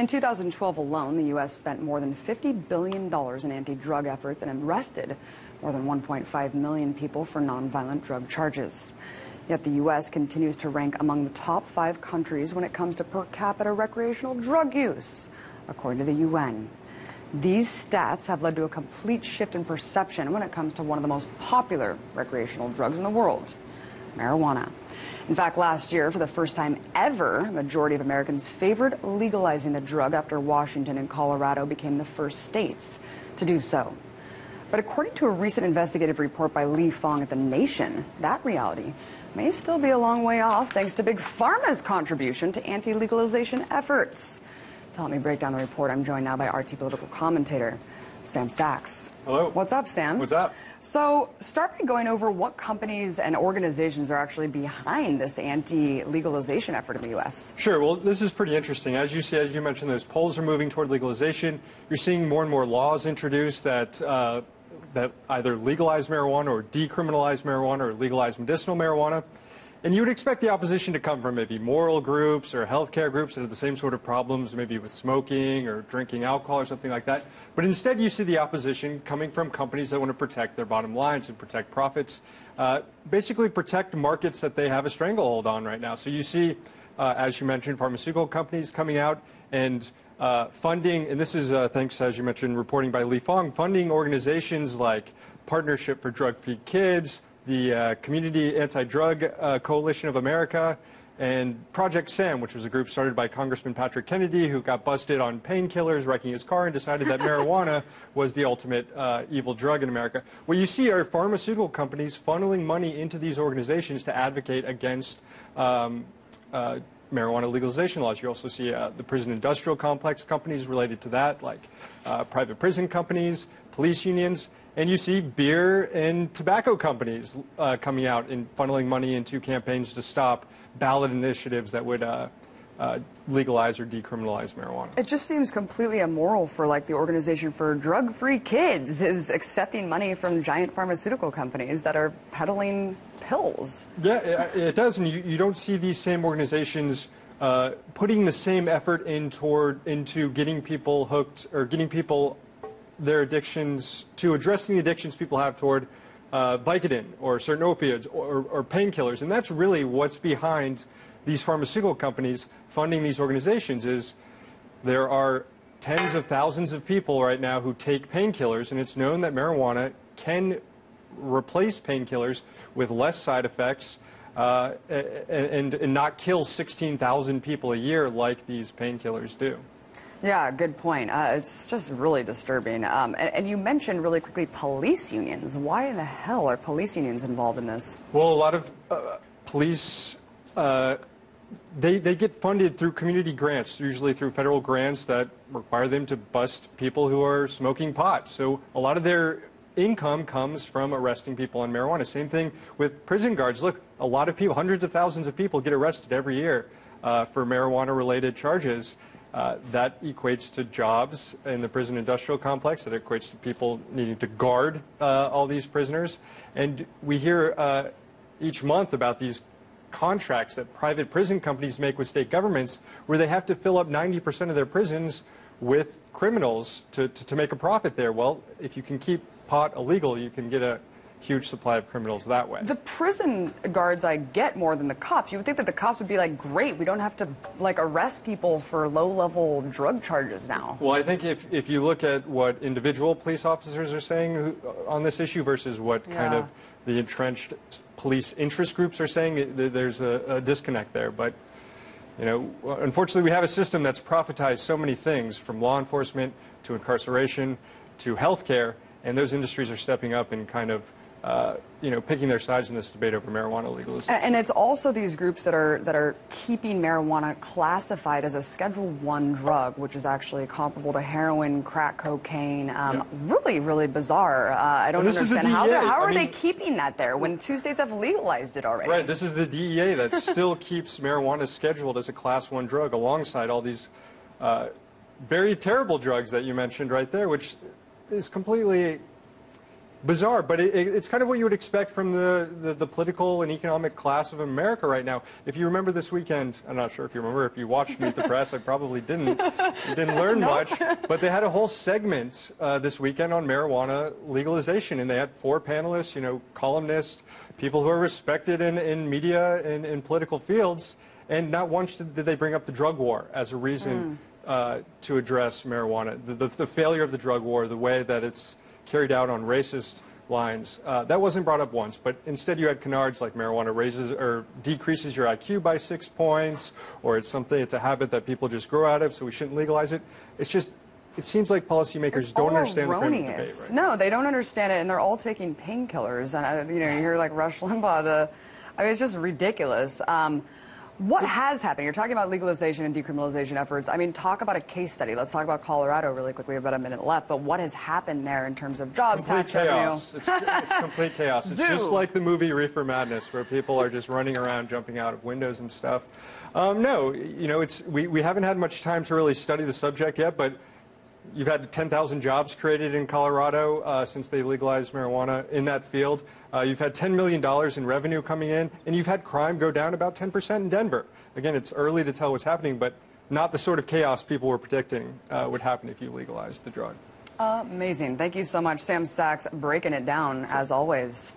In 2012 alone, the U.S. spent more than $50 billion in anti-drug efforts and arrested more than 1.5 million people for nonviolent drug charges. Yet the U.S. continues to rank among the top 5 countries when it comes to per capita recreational drug use, according to the UN. These stats have led to a complete shift in perception when it comes to one of the most popular recreational drugs in the world, marijuana. In fact, last year, for the first time ever, a majority of Americans favored legalizing the drug after Washington and Colorado became the first states to do so. But according to a recent investigative report by Lee Fang at The Nation, that reality may still be a long way off thanks to Big Pharma's contribution to anti-legalization efforts. To help me break down the report, I'm joined now by RT political commentator Sam Sachs. Hello. What's up, Sam? What's up? So, start by going over what companies and organizations are actually behind this anti-legalization effort in the U.S. Sure. Well, this is pretty interesting. As you mentioned, those polls are moving toward legalization. You're seeing more and more laws introduced that that either legalize marijuana or decriminalize marijuana or legalize medicinal marijuana. And you would expect the opposition to come from maybe moral groups or healthcare groups that have the same sort of problems, maybe with smoking or drinking alcohol or something like that. But instead, you see the opposition coming from companies that want to protect their bottom lines and protect profits, basically protect markets that they have a stranglehold on right now. So you see, as you mentioned, pharmaceutical companies coming out and funding, and this is thanks, as you mentioned, reporting by Lee Fang, funding organizations like Partnership for Drug-Free Kids, the Community Anti-Drug Coalition of America, and Project SAM, which was a group started by Congressman Patrick Kennedy, who got busted on painkillers, wrecking his car, and decided that marijuana was the ultimate evil drug in America. What you see are pharmaceutical companies funneling money into these organizations to advocate against marijuana legalization laws. You also see the prison industrial complex companies related to that, like private prison companies, police unions. And you see beer and tobacco companies coming out and funneling money into campaigns to stop ballot initiatives that would legalize or decriminalize marijuana. It just seems completely immoral for the Organization for Drug-Free Kids is accepting money from giant pharmaceutical companies that are peddling pills. Yeah, it does, and you don't see these same organizations putting the same effort into getting people hooked or getting people their addictions, to addressing the addictions people have toward Vicodin or certain opioids or painkillers. And that's really what's behind these pharmaceutical companies funding these organizations. Is there are tens of thousands of people right now who take painkillers, and it's known that marijuana can replace painkillers with less side effects and not kill 16,000 people a year like these painkillers do. Yeah, good point. It's just really disturbing. And you mentioned really quickly police unions. Why in the hell are police unions involved in this? Well, a lot of police, they get funded through community grants, usually through federal grants that require them to bust people who are smoking pot. So a lot of their income comes from arresting people on marijuana. Same thing with prison guards. Look, a lot of people, hundreds of thousands of people get arrested every year for marijuana-related charges. That equates to jobs in the prison industrial complex. That equates to people needing to guard all these prisoners. And we hear each month about these contracts that private prison companies make with state governments where they have to fill up 90% of their prisons with criminals to make a profit there. Well, if you can keep pot illegal, you can get a huge supply of criminals that way. The prison guards I get more than the cops. You would think that the cops would be like, great, we don't have to arrest people for low-level drug charges now. Well, I think if you look at what individual police officers are saying on this issue versus what kind of the entrenched police interest groups are saying, there's a disconnect there. But, you know, unfortunately, we have a system that's profitized so many things, from law enforcement to incarceration to healthcare, and those industries are stepping up and kind of picking their sides in this debate over marijuana legalization. And it's also these groups that are keeping marijuana classified as a Schedule I drug, which is actually comparable to heroin, crack cocaine. Really, really bizarre. I don't understand how are they keeping that there when 2 states have legalized it already? Right. This is the DEA that still keeps marijuana scheduled as a Class I drug alongside all these very terrible drugs that you mentioned right there, which is completely bizarre, but it's kind of what you would expect from the political and economic class of America right now. If you remember this weekend, I'm not sure if you remember, if you watched Meet the Press, I probably didn't. You didn't learn much, but they had a whole segment this weekend on marijuana legalization, and they had 4 panelists, you know, columnists, people who are respected in media and in political fields, and not once did they bring up the drug war as a reason to address marijuana. The failure of the drug war, the way that it's carried out on racist lines, that wasn't brought up once, but instead you had canards like marijuana raises or decreases your IQ by 6 points, or it's a habit that people just grow out of, so we shouldn't legalize it. It's just, it seems like policymakers don't understand the frame of debate, right? No, they don't understand it, and they're all taking painkillers, and you know, you hear like Rush Limbaugh, I mean, it's just ridiculous. What has happened? You're talking about legalization and decriminalization efforts. I mean, talk about a case study. Let's talk about Colorado really quickly. We have about a minute left. But what has happened there in terms of jobs, tax revenue? It's complete chaos. It's just like the movie Reefer Madness, where people are just running around, jumping out of windows and stuff. No, you know, we haven't had much time to really study the subject yet, but you've had 10,000 jobs created in Colorado since they legalized marijuana in that field. You've had $10 million in revenue coming in, and you've had crime go down about 10% in Denver. Again, it's early to tell what's happening, but not the sort of chaos people were predicting would happen if you legalized the drug. Amazing. Thank you so much, Sam Sachs, breaking it down, as always.